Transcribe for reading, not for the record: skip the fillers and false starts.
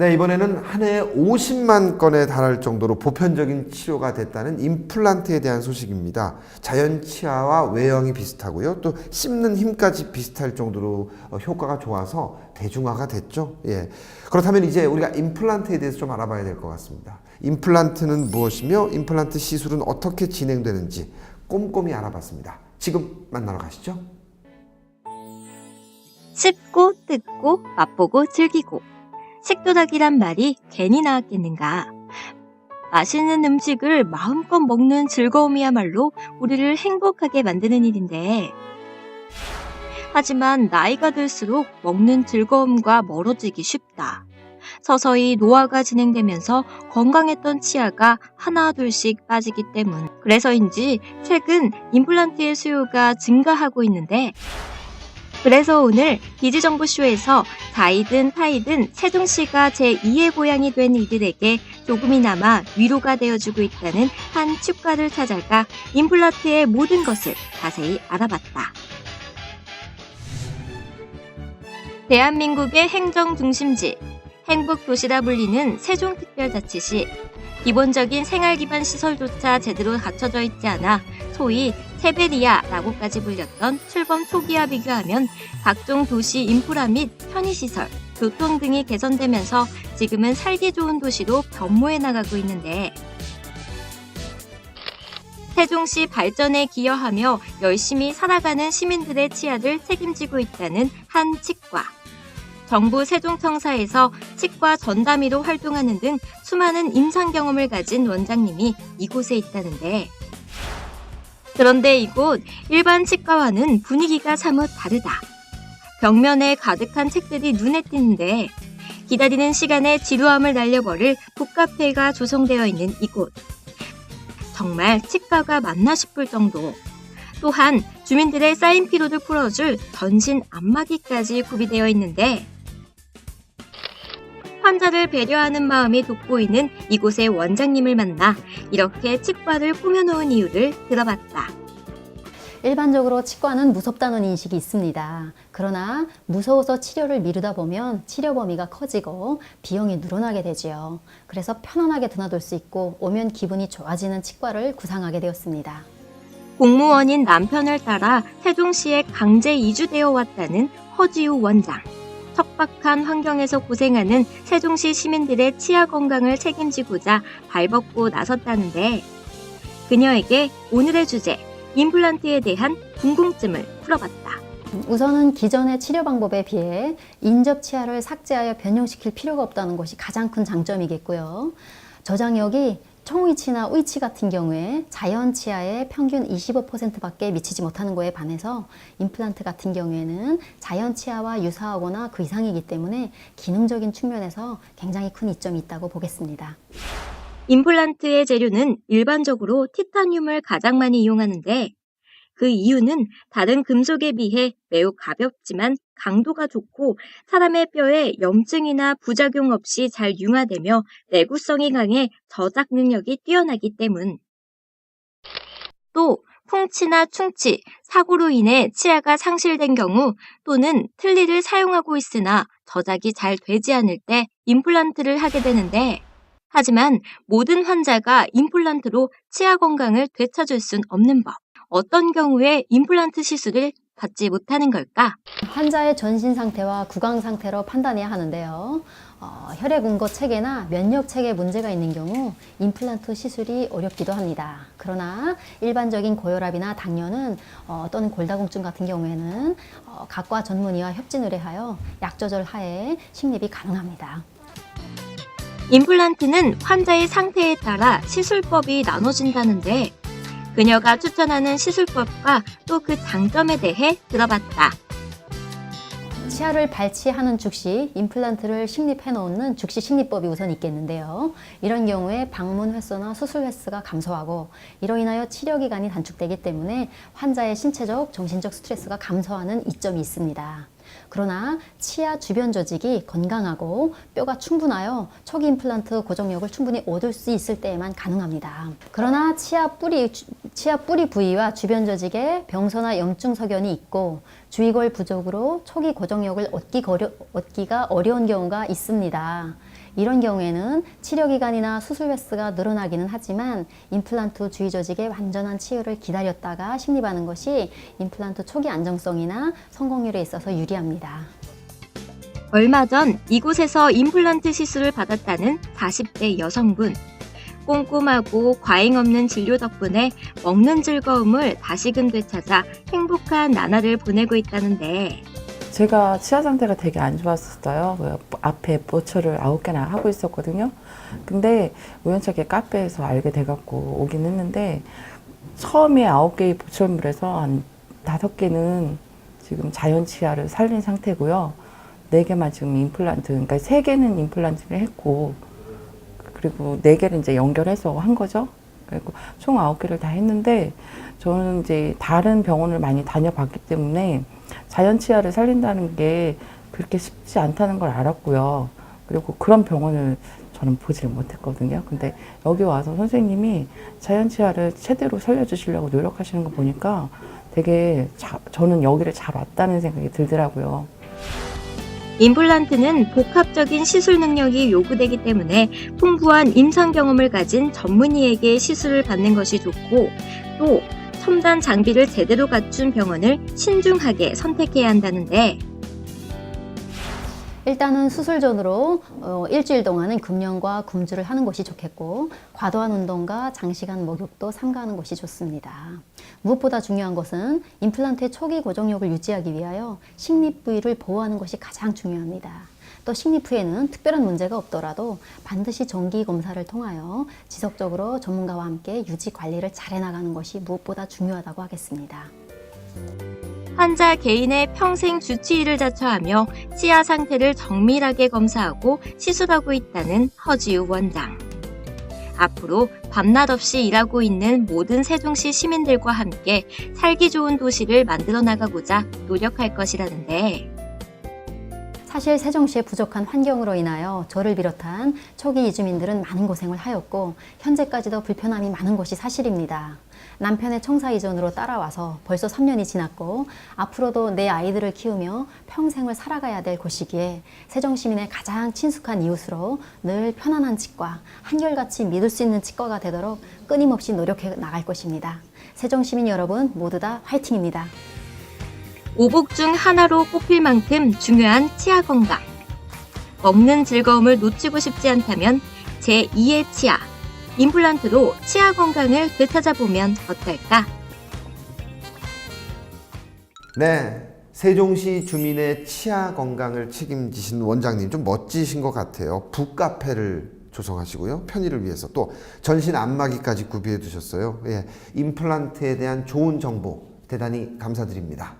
네, 이번에는 한 해에 50만 건에 달할 정도로 보편적인 치료가 됐다는 임플란트에 대한 소식입니다. 자연 치아와 외형이 비슷하고요. 또 씹는 힘까지 비슷할 정도로 효과가 좋아서 대중화가 됐죠. 예. 그렇다면 이제 우리가 임플란트에 대해서 좀 알아봐야 될 것 같습니다. 임플란트는 무엇이며 임플란트 시술은 어떻게 진행되는지 꼼꼼히 알아봤습니다. 지금 만나러 가시죠. 씹고 뜯고 맛보고 즐기고 식도락이란 말이 괜히 나왔겠는가. 맛있는 음식을 마음껏 먹는 즐거움이야말로 우리를 행복하게 만드는 일인데, 하지만 나이가 들수록 먹는 즐거움과 멀어지기 쉽다. 서서히 노화가 진행되면서 건강했던 치아가 하나 둘씩 빠지기 때문. 그래서인지 최근 임플란트의 수요가 증가하고 있는데, 그래서 오늘 비지정보쇼에서 자이든 타이든 세종씨가 제2의 고향이 된 이들에게 조금이나마 위로가 되어주고 있다는 한 치과를 찾아가 임플란트의 모든 것을 자세히 알아봤다. 대한민국의 행정 중심지, 행복도시라 불리는 세종특별자치시. 기본적인 생활기반 시설조차 제대로 갖춰져 있지 않아 소위 세베리아라고까지 불렸던 출범 초기와 비교하면 각종 도시 인프라 및 편의시설, 교통 등이 개선되면서 지금은 살기 좋은 도시로 변모해 나가고 있는데, 세종시 발전에 기여하며 열심히 살아가는 시민들의 치아를 책임지고 있다는 한 치과. 정부 세종청사에서 치과 전담의로 활동하는 등 수많은 임상 경험을 가진 원장님이 이곳에 있다는데, 그런데 이곳 일반 치과와는 분위기가 사뭇 다르다. 벽면에 가득한 책들이 눈에 띄는데 기다리는 시간에 지루함을 날려버릴 북카페가 조성되어 있는 이곳. 정말 치과가 맞나 싶을 정도. 또한 주민들의 쌓인 피로를 풀어줄 전신 안마기까지 구비되어 있는데, 환자를 배려하는 마음이 돋보이는 이곳의 원장님을 만나 이렇게 치과를 꾸며놓은 이유를 들어봤다. 일반적으로 치과는 무섭다는 인식이 있습니다. 그러나 무서워서 치료를 미루다 보면 치료 범위가 커지고 비용이 늘어나게 되지요. 그래서 편안하게 드나들 수 있고 오면 기분이 좋아지는 치과를 구상하게 되었습니다. 공무원인 남편을 따라 세종시에 강제 이주되어 왔다는 허지우 원장. 척박한 환경에서 고생하는 세종시 시민들의 치아 건강을 책임지고자 발벗고 나섰다는데, 그녀에게 오늘의 주제, 임플란트에 대한 궁금증을 풀어봤다. 우선은 기존의 치료 방법에 비해 인접 치아를 삭제하여 변형시킬 필요가 없다는 것이 가장 큰 장점이겠고요. 저장력이 청의치나 의치 같은 경우에 자연 치아의 평균 25%밖에 미치지 못하는 거에 반해서 임플란트 같은 경우에는 자연 치아와 유사하거나 그 이상이기 때문에 기능적인 측면에서 굉장히 큰 이점이 있다고 보겠습니다. 임플란트의 재료는 일반적으로 티타늄을 가장 많이 이용하는데, 그 이유는 다른 금속에 비해 매우 가볍지만 강도가 좋고 사람의 뼈에 염증이나 부작용 없이 잘 융화되며 내구성이 강해 저작 능력이 뛰어나기 때문. 또 풍치나 충치, 사고로 인해 치아가 상실된 경우 또는 틀니를 사용하고 있으나 저작이 잘 되지 않을 때 임플란트를 하게 되는데, 하지만 모든 환자가 임플란트로 치아 건강을 되찾을 순 없는 법. 어떤 경우에 임플란트 시술을 받지 못하는 걸까? 환자의 전신 상태와 구강 상태로 판단해야 하는데요. 혈액 응고 체계나 면역 체계에 문제가 있는 경우 임플란트 시술이 어렵기도 합니다. 그러나 일반적인 고혈압이나 당뇨는 또는 골다공증 같은 경우에는 각과 전문의와 협진을 하여 약 조절 하에 식립이 가능합니다. 임플란트는 환자의 상태에 따라 시술법이 나눠진다는데, 그녀가 추천하는 시술법과 또 그 장점에 대해 들어봤다. 치아를 발치하는 즉시 임플란트를 식립해 놓는 즉시 식립법이 우선 있겠는데요. 이런 경우에 방문 횟수나 수술 횟수가 감소하고 이로 인하여 치료 기간이 단축되기 때문에 환자의 신체적, 정신적 스트레스가 감소하는 이점이 있습니다. 그러나 치아 주변 조직이 건강하고 뼈가 충분하여 초기 임플란트 고정력을 충분히 얻을 수 있을 때에만 가능합니다. 그러나 치아 뿌리 부위와 주변 조직에 병소나 염증 소견이 있고 주위골 부족으로 초기 고정력을 얻기가 어려운 경우가 있습니다. 이런 경우에는 치료 기간이나 수술 횟수가 늘어나기는 하지만 임플란트 주위 조직의 완전한 치유를 기다렸다가 식립하는 것이 임플란트 초기 안정성이나 성공률에 있어서 유리합니다. 얼마 전 이곳에서 임플란트 시술을 받았다는 40대 여성분. 꼼꼼하고 과잉 없는 진료 덕분에 먹는 즐거움을 다시금 되찾아 행복한 나날을 보내고 있다는데 제가 치아 상태가 되게 안 좋았었어요. 앞에 보철을 9개나 하고 있었거든요. 근데 우연찮게 카페에서 알게 돼갖고 오긴 했는데 처음에 9개의 보철물에서 한 5개는 지금 자연 치아를 살린 상태고요. 4개만 지금 임플란트, 그러니까 3개는 임플란트를 했고 그리고 4개를 이제 연결해서 한 거죠. 그리고 총 9개를 다 했는데 저는 이제 다른 병원을 많이 다녀봤기 때문에 자연 치아를 살린다는 게 그렇게 쉽지 않다는 걸 알았고요. 그리고 그런 병원을 저는 보지를 못했거든요. 근데 여기 와서 선생님이 자연 치아를 최대로 살려주시려고 노력하시는 거 보니까 되게 저는 여기를 잘 왔다는 생각이 들더라고요. 임플란트는 복합적인 시술 능력이 요구되기 때문에 풍부한 임상 경험을 가진 전문의에게 시술을 받는 것이 좋고 또 첨단 장비를 제대로 갖춘 병원을 신중하게 선택해야 한다는데 일단은 수술 전으로 일주일 동안은 금연과 금주를 하는 것이 좋겠고 과도한 운동과 장시간 목욕도 삼가하는 것이 좋습니다. 무엇보다 중요한 것은 임플란트의 초기 고정력을 유지하기 위하여 식립 부위를 보호하는 것이 가장 중요합니다. 또 식립 후에는 특별한 문제가 없더라도 반드시 정기 검사를 통하여 지속적으로 전문가와 함께 유지 관리를 잘 해나가는 것이 무엇보다 중요하다고 하겠습니다. 환자 개인의 평생 주치의를 자처하며 치아 상태를 정밀하게 검사하고 시술하고 있다는 허지우 원장. 앞으로 밤낮 없이 일하고 있는 모든 세종시 시민들과 함께 살기 좋은 도시를 만들어 나가고자 노력할 것이라는데 사실 세종시의 부족한 환경으로 인하여 저를 비롯한 초기 이주민들은 많은 고생을 하였고 현재까지도 불편함이 많은 것이 사실입니다. 남편의 청사 이전으로 따라와서 벌써 3년이 지났고 앞으로도 내 아이들을 키우며 평생을 살아가야 될 곳이기에 세종시민의 가장 친숙한 이웃으로 늘 편안한 치과, 한결같이 믿을 수 있는 치과가 되도록 끊임없이 노력해 나갈 것입니다. 세종시민 여러분 모두 다 화이팅입니다. 오복 중 하나로 꼽힐 만큼 중요한 치아 건강. 먹는 즐거움을 놓치고 싶지 않다면 제2의 치아, 임플란트로 치아 건강을 되찾아보면 어떨까? 네, 세종시 주민의 치아 건강을 책임지신 원장님 좀 멋지신 것 같아요. 북카페를 조성하시고요. 편의를 위해서 또 전신 안마기까지 구비해 두셨어요. 예, 임플란트에 대한 좋은 정보 대단히 감사드립니다.